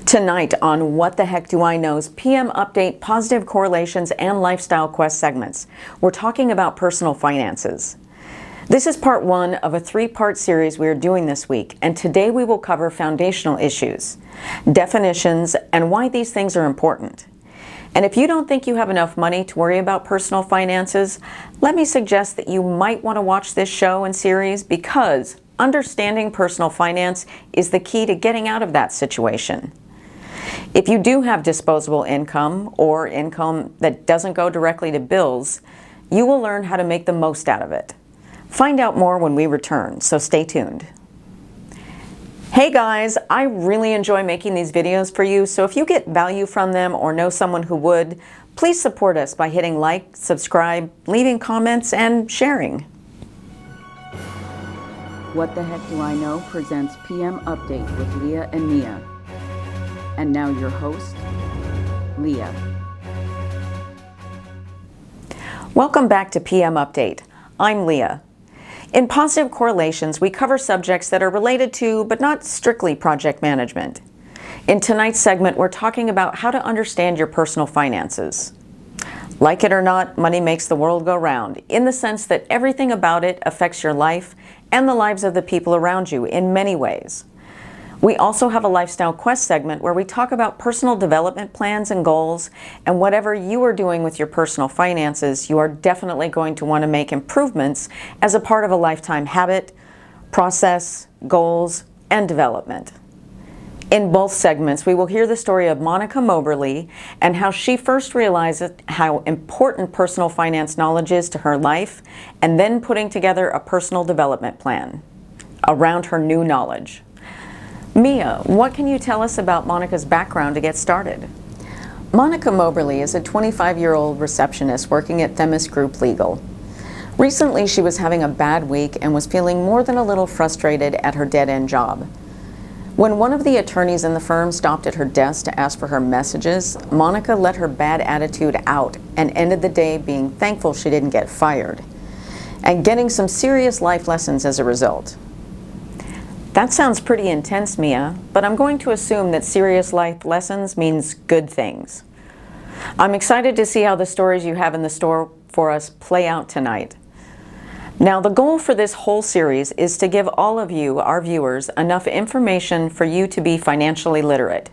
Tonight on What the Heck Do I Know's PM Update Positive Correlations and Lifestyle Quest segments, we're talking about personal finances. This is part one of a three-part series we are doing this week, and today we will cover foundational issues, definitions, and why these things are important. And if you don't think you have enough money to worry about personal finances, let me suggest that you might want to watch this show and series because understanding personal finance is the key to getting out of that situation. If you do have disposable income or income that doesn't go directly to bills, you will learn how to make the most out of it. Find out more when we return, so stay tuned. Hey guys, I really enjoy making these videos for you, so if you get value from them or know someone who would, please support us by hitting like, subscribe, leaving comments, and sharing. What the Heck Do I Know presents PM Update with Leah and Mia. And now your host, Leah. Welcome back to PM Update. I'm Leah. In Positive Correlations, we cover subjects that are related to, but not strictly, project management. In tonight's segment, we're talking about how to understand your personal finances. Like it or not, money makes the world go round, in the sense that everything about it affects your life and the lives of the people around you in many ways. We also have a Lifestyle Quest segment where we talk about personal development plans and goals, and whatever you are doing with your personal finances, you are definitely going to want to make improvements as a part of a lifetime habit, process, goals, and development. In both segments, we will hear the story of Monica Moberly and how she first realized how important personal finance knowledge is to her life, and then putting together a personal development plan around her new knowledge. Mia, what can you tell us about Monica's background to get started? Monica Moberly is a 25-year-old receptionist working at Themis Group Legal. Recently, she was having a bad week and was feeling more than a little frustrated at her dead-end job. When one of the attorneys in the firm stopped at her desk to ask for her messages, Monica let her bad attitude out and ended the day being thankful she didn't get fired, and getting some serious life lessons as a result. That sounds pretty intense, Mia, but I'm going to assume that serious life lessons means good things. I'm excited to see how the stories you have in the store for us play out tonight. Now, the goal for this whole series is to give all of you, our viewers, enough information for you to be financially literate.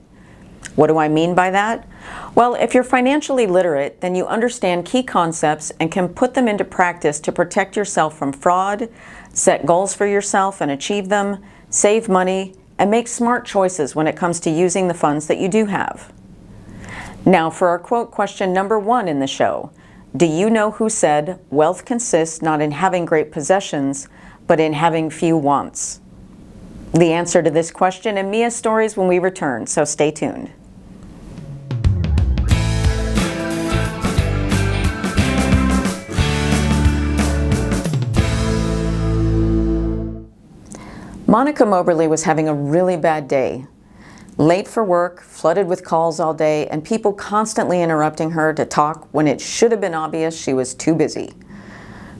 What do I mean by that? Well, if you're financially literate, then you understand key concepts and can put them into practice to protect yourself from fraud, set goals for yourself and achieve them, save money, and make smart choices when it comes to using the funds that you do have. Now for our quote question number one in the show. Do you know who said, "Wealth consists not in having great possessions, but in having few wants"? The answer to this question in Mia's stories when we return, so stay tuned. Monica Moberly was having a really bad day. Late for work, flooded with calls all day, and people constantly interrupting her to talk when it should have been obvious she was too busy.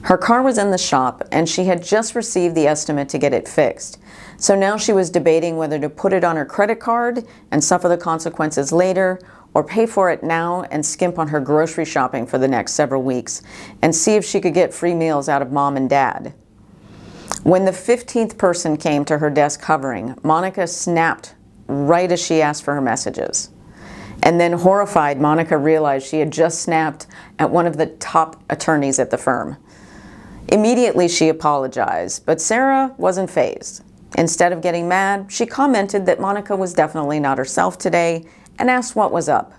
Her car was in the shop, and she had just received the estimate to get it fixed. So now she was debating whether to put it on her credit card and suffer the consequences later, or pay for it now and skimp on her grocery shopping for the next several weeks, and see if she could get free meals out of mom and dad. When the 15th person came to her desk hovering, Monica snapped right as she asked for her messages. And then, horrified, Monica realized she had just snapped at one of the top attorneys at the firm. Immediately she apologized, but Sarah wasn't fazed. Instead of getting mad, she commented that Monica was definitely not herself today and asked what was up.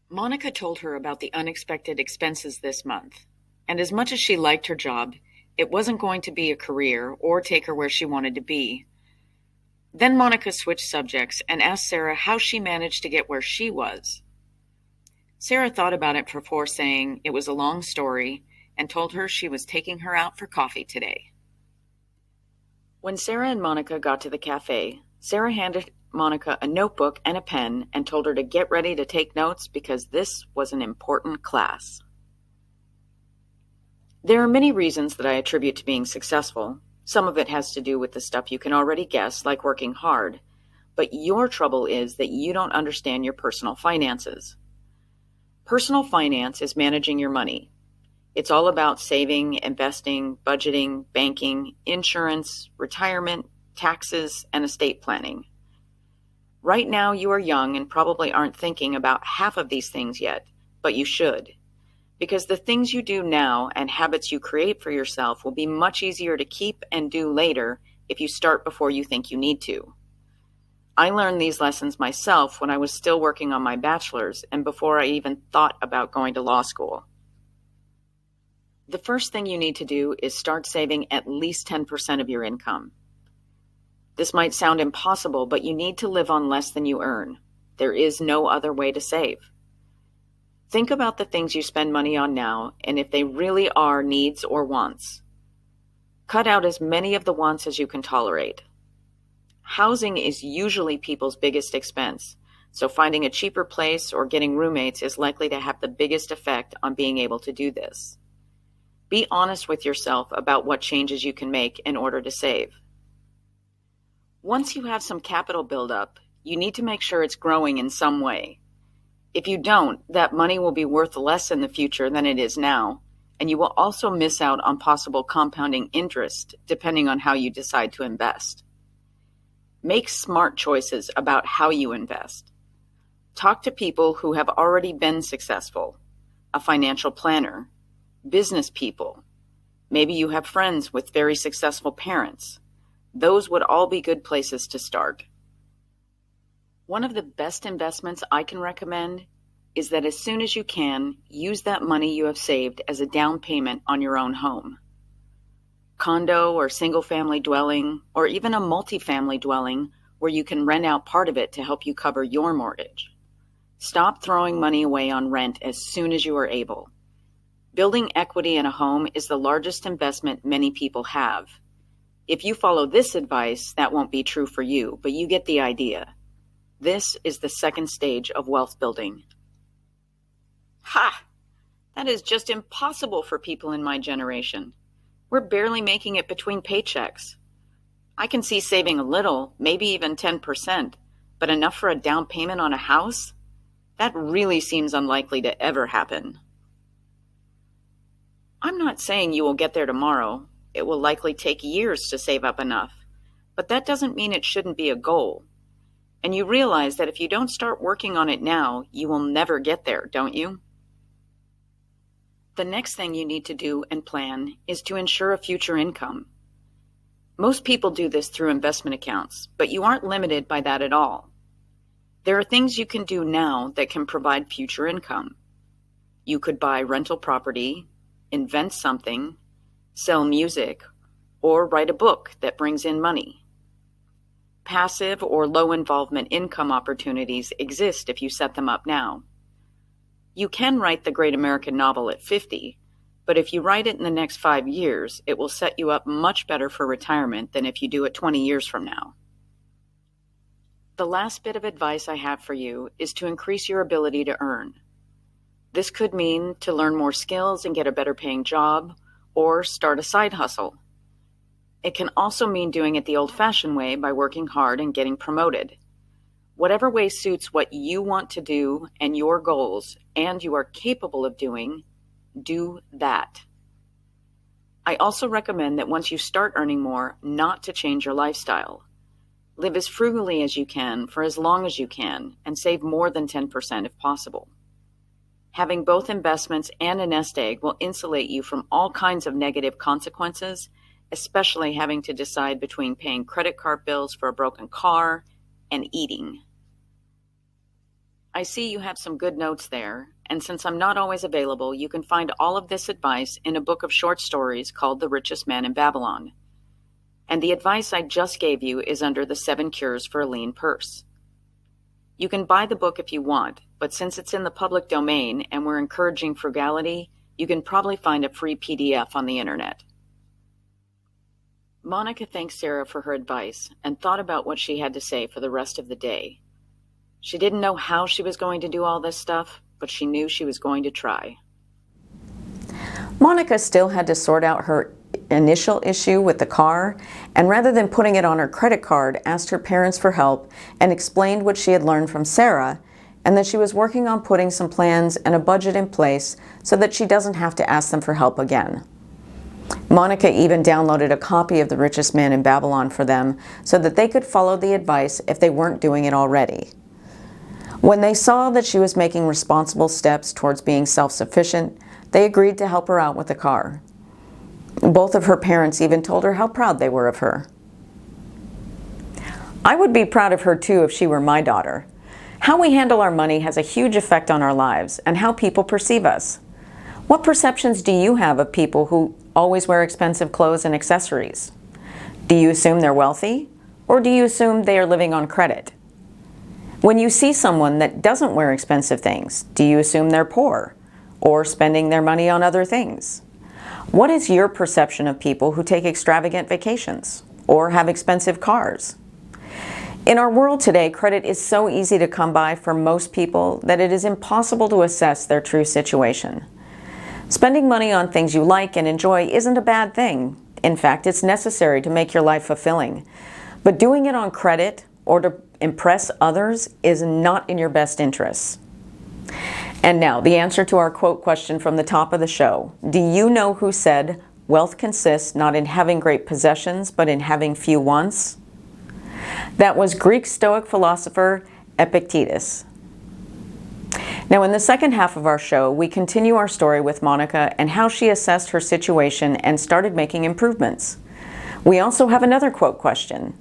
Monica told her about the unexpected expenses this month, and as much as she liked her job, it wasn't going to be a career or take her where she wanted to be. Then Monica switched subjects and asked Sarah how she managed to get where she was. Sarah thought about it before saying it was a long story and told her she was taking her out for coffee today. When Sarah and Monica got to the cafe, Sarah handed Monica a notebook and a pen and told her to get ready to take notes because this was an important class. There are many reasons that I attribute to being successful. Some of it has to do with the stuff you can already guess, like working hard. But your trouble is that you don't understand your personal finances. Personal finance is managing your money. It's all about saving, investing, budgeting, banking, insurance, retirement, taxes, and estate planning. Right now, you are young and probably aren't thinking about half of these things yet, but you should. Because the things you do now and habits you create for yourself will be much easier to keep and do later if you start before you think you need to. I learned these lessons myself when I was still working on my bachelor's and before I even thought about going to law school. The first thing you need to do is start saving at least 10% of your income. This might sound impossible, but you need to live on less than you earn. There is no other way to save. Think about the things you spend money on now and if they really are needs or wants. Cut out as many of the wants as you can tolerate. Housing is usually people's biggest expense, so finding a cheaper place or getting roommates is likely to have the biggest effect on being able to do this. Be honest with yourself about what changes you can make in order to save. Once you have some capital buildup, you need to make sure it's growing in some way. If you don't, that money will be worth less in the future than it is now, and you will also miss out on possible compounding interest depending on how you decide to invest. Make smart choices about how you invest. Talk to people who have already been successful, a financial planner, business people. Maybe you have friends with very successful parents. Those would all be good places to start. One of the best investments I can recommend is that as soon as you can, use that money you have saved as a down payment on your own home. Condo or single-family dwelling, or even a multifamily dwelling where you can rent out part of it to help you cover your mortgage. Stop throwing money away on rent as soon as you are able. Building equity in a home is the largest investment many people have. If you follow this advice, that won't be true for you, but you get the idea. This is the second stage of wealth building. Ha! That is just impossible for people in my generation. We're barely making it between paychecks. I can see saving a little, maybe even 10%, but enough for a down payment on a house? That really seems unlikely to ever happen. I'm not saying you will get there tomorrow. It will likely take years to save up enough, but that doesn't mean it shouldn't be a goal. And you realize that if you don't start working on it now, you will never get there, don't you? The next thing you need to do and plan is to ensure a future income. Most people do this through investment accounts, but you aren't limited by that at all. There are things you can do now that can provide future income. You could buy rental property, invent something, sell music, or write a book that brings in money. Passive or low-involvement income opportunities exist if you set them up now. You can write the great American novel at 50, but if you write it in the next 5 years, it will set you up much better for retirement than if you do it 20 years from now. The last bit of advice I have for you is to increase your ability to earn. This could mean to learn more skills and get a better paying job, or start a side hustle. It can also mean doing it the old-fashioned way by working hard and getting promoted. Whatever way suits what you want to do and your goals, and you are capable of doing, do that. I also recommend that once you start earning more, not to change your lifestyle. Live as frugally as you can for as long as you can, and save more than 10% if possible. Having both investments and a nest egg will insulate you from all kinds of negative consequences, especially having to decide between paying credit card bills for a broken car and eating. I see you have some good notes there, and since I'm not always available, you can find all of this advice in a book of short stories called The Richest Man in Babylon. And the advice I just gave you is under the 7 Cures for a Lean Purse. You can buy the book if you want, but since it's in the public domain and we're encouraging frugality, you can probably find a free PDF on the internet. Monica thanked Sarah for her advice and thought about what she had to say for the rest of the day. She didn't know how she was going to do all this stuff, but she knew she was going to try. Monica still had to sort out her initial issue with the car, and rather than putting it on her credit card, asked her parents for help and explained what she had learned from Sarah, and that she was working on putting some plans and a budget in place so that she doesn't have to ask them for help again. Monica even downloaded a copy of The Richest Man in Babylon for them so that they could follow the advice if they weren't doing it already. When they saw that she was making responsible steps towards being self-sufficient, they agreed to help her out with the car. Both of her parents even told her how proud they were of her. I would be proud of her too if she were my daughter. How we handle our money has a huge effect on our lives and how people perceive us. What perceptions do you have of people who always wear expensive clothes and accessories? Do you assume they're wealthy, or do you assume they are living on credit? When you see someone that doesn't wear expensive things, do you assume they're poor, or spending their money on other things? What is your perception of people who take extravagant vacations, or have expensive cars? In our world today, credit is so easy to come by for most people that it is impossible to assess their true situation. Spending money on things you like and enjoy isn't a bad thing. In fact, it's necessary to make your life fulfilling. But doing it on credit or to impress others is not in your best interests. And now, the answer to our quote question from the top of the show. Do you know who said, "Wealth consists not in having great possessions, but in having few wants"? That was Greek Stoic philosopher Epictetus. Now, in the second half of our show, we continue our story with Monica and how she assessed her situation and started making improvements. We also have another quote question.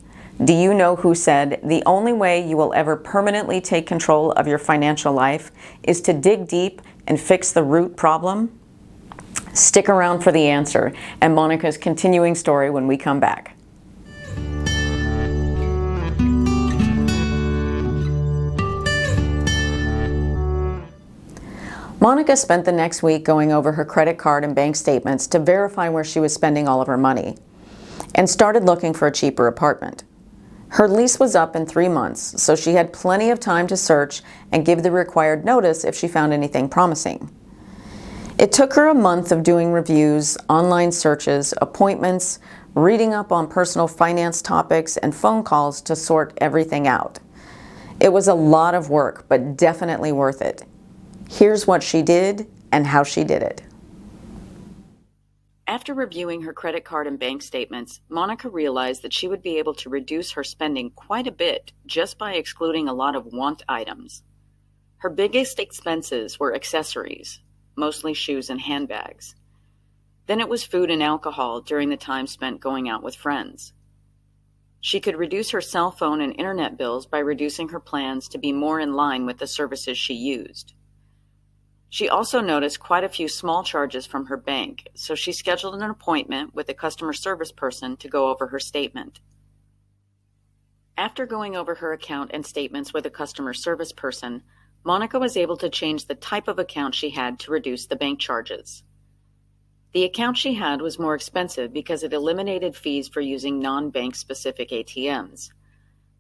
Do you know who said, "The only way you will ever permanently take control of your financial life is to dig deep and fix the root problem"? Stick around for the answer and Monica's continuing story when we come back. Monica spent the next week going over her credit card and bank statements to verify where she was spending all of her money, and started looking for a cheaper apartment. Her lease was up in 3 months, so she had plenty of time to search and give the required notice if she found anything promising. It took her a month of doing reviews, online searches, appointments, reading up on personal finance topics, and phone calls to sort everything out. It was a lot of work, but definitely worth it. Here's what she did and how she did it. After reviewing her credit card and bank statements, Monica realized that she would be able to reduce her spending quite a bit just by excluding a lot of want items. Her biggest expenses were accessories, mostly shoes and handbags. Then it was food and alcohol during the time spent going out with friends. She could reduce her cell phone and internet bills by reducing her plans to be more in line with the services she used. She also noticed quite a few small charges from her bank, so she scheduled an appointment with a customer service person to go over her statement. After going over her account and statements with a customer service person, Monica was able to change the type of account she had to reduce the bank charges. The account she had was more expensive because it eliminated fees for using non-bank specific ATMs.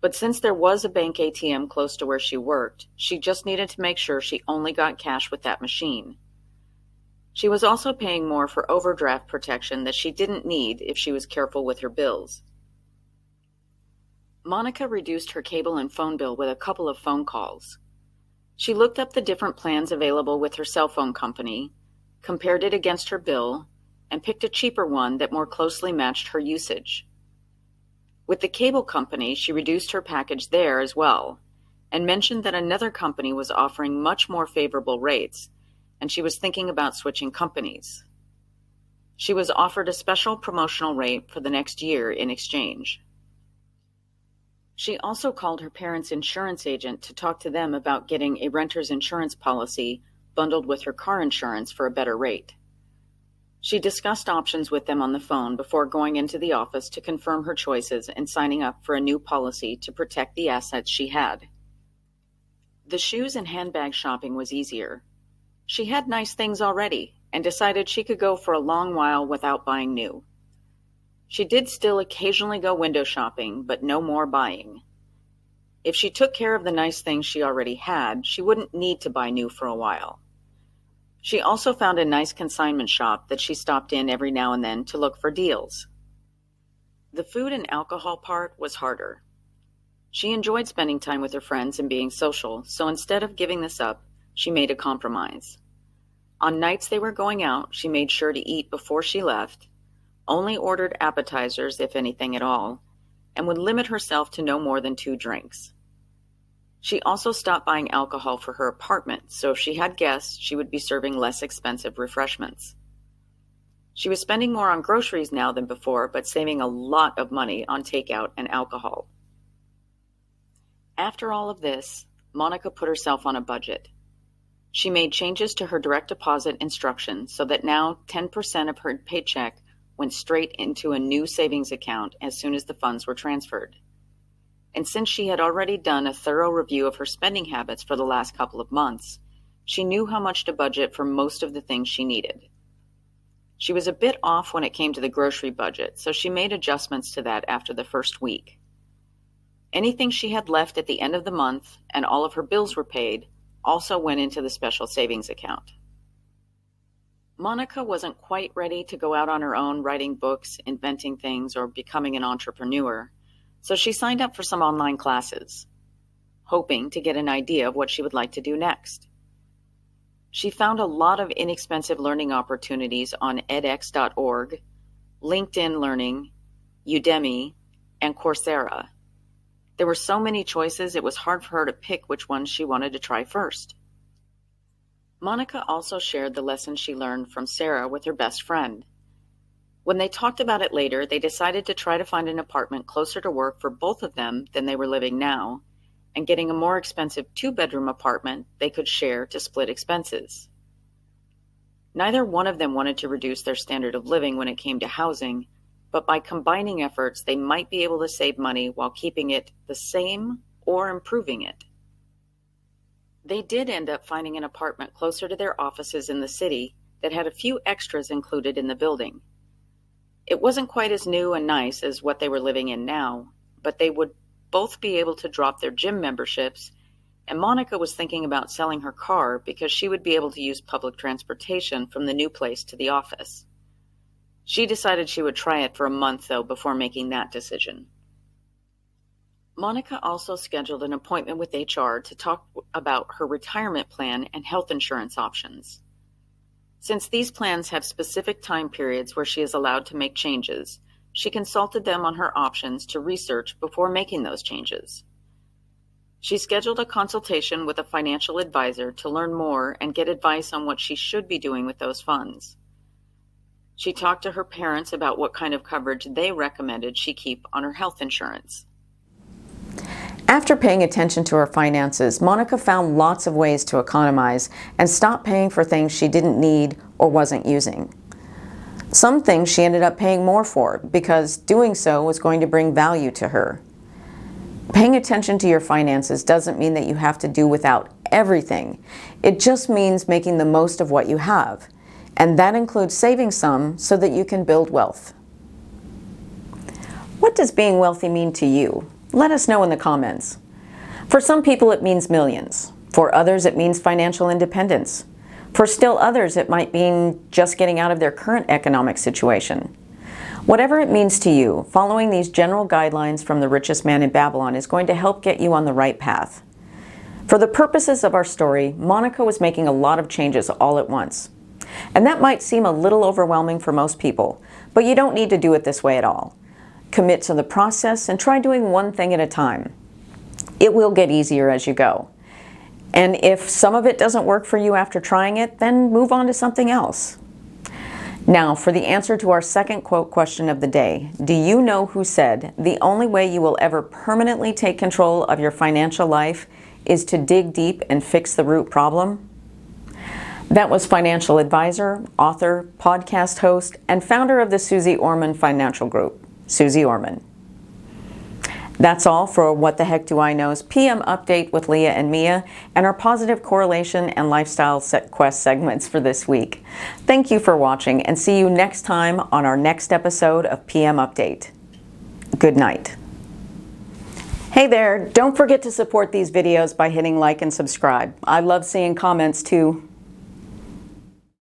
But since there was a bank ATM close to where she worked, she just needed to make sure she only got cash with that machine. She was also paying more for overdraft protection that she didn't need if she was careful with her bills. Monica reduced her cable and phone bill with a couple of phone calls. She looked up the different plans available with her cell phone company, compared it against her bill, and picked a cheaper one that more closely matched her usage. With the cable company, she reduced her package there as well, and mentioned that another company was offering much more favorable rates, and she was thinking about switching companies. She was offered a special promotional rate for the next year in exchange. She also called her parents' insurance agent to talk to them about getting a renter's insurance policy bundled with her car insurance for a better rate. She discussed options with them on the phone before going into the office to confirm her choices and signing up for a new policy to protect the assets she had. The shoes and handbag shopping was easier. She had nice things already and decided she could go for a long while without buying new. She did still occasionally go window shopping, but no more buying. If she took care of the nice things she already had, she wouldn't need to buy new for a while. She also found a nice consignment shop that she stopped in every now and then to look for deals. The food and alcohol part was harder. She enjoyed spending time with her friends and being social, so instead of giving this up, she made a compromise. On nights they were going out, she made sure to eat before she left, only ordered appetizers, if anything at all, and would limit herself to no more than 2 drinks. She also stopped buying alcohol for her apartment, so if she had guests, she would be serving less expensive refreshments. She was spending more on groceries now than before, but saving a lot of money on takeout and alcohol. After all of this, Monica put herself on a budget. She made changes to her direct deposit instructions so that now 10% of her paycheck went straight into a new savings account as soon as the funds were transferred. And since she had already done a thorough review of her spending habits for the last couple of months, she knew how much to budget for most of the things she needed. She was a bit off when it came to the grocery budget, so she made adjustments to that after the first week. Anything she had left at the end of the month and all of her bills were paid also went into the special savings account. Monica wasn't quite ready to go out on her own writing books, inventing things, or becoming an entrepreneur, so she signed up for some online classes, hoping to get an idea of what she would like to do next. She found a lot of inexpensive learning opportunities on edX.org, LinkedIn Learning, Udemy, and Coursera. There were so many choices, it was hard for her to pick which ones she wanted to try first. Monica also shared the lessons she learned from Sarah with her best friend. When they talked about it later, they decided to try to find an apartment closer to work for both of them than they were living now, and getting a more expensive 2-bedroom apartment they could share to split expenses. Neither one of them wanted to reduce their standard of living when it came to housing, but by combining efforts, they might be able to save money while keeping it the same or improving it. They did end up finding an apartment closer to their offices in the city that had a few extras included in the building. It wasn't quite as new and nice as what they were living in now, but they would both be able to drop their gym memberships, and Monica was thinking about selling her car because she would be able to use public transportation from the new place to the office. She decided she would try it for a month, though, before making that decision. Monica also scheduled an appointment with HR to talk about her retirement plan and health insurance options. Since these plans have specific time periods where she is allowed to make changes, she consulted them on her options to research before making those changes. She scheduled a consultation with a financial advisor to learn more and get advice on what she should be doing with those funds. She talked to her parents about what kind of coverage they recommended she keep on her health insurance. After paying attention to her finances, Monica found lots of ways to economize and stop paying for things she didn't need or wasn't using. Some things she ended up paying more for because doing so was going to bring value to her. Paying attention to your finances doesn't mean that you have to do without everything. It just means making the most of what you have. And that includes saving some so that you can build wealth. What does being wealthy mean to you? Let us know in the comments. For some people it means millions. For others it means financial independence. For still others it might mean just getting out of their current economic situation. Whatever it means to you, following these general guidelines from the richest man in Babylon is going to help get you on the right path. For the purposes of our story, Monica was making a lot of changes all at once. And that might seem a little overwhelming for most people, but you don't need to do it this way at all. Commit to the process and try doing one thing at a time. It will get easier as you go. And if some of it doesn't work for you after trying it, then move on to something else. Now, for the answer to our second quote question of the day, do you know who said, "The only way you will ever permanently take control of your financial life is to dig deep and fix the root problem"? That was financial advisor, author, podcast host, and founder of the Susie Orman Financial Group, Susie Orman. That's all for What the Heck Do I Know's PM Update with Leah and Mia and our positive correlation and lifestyle quest segments for this week. Thank you for watching and see you next time on our next episode of PM Update. Good night. Hey there, don't forget to support these videos by hitting like and subscribe. I love seeing comments too.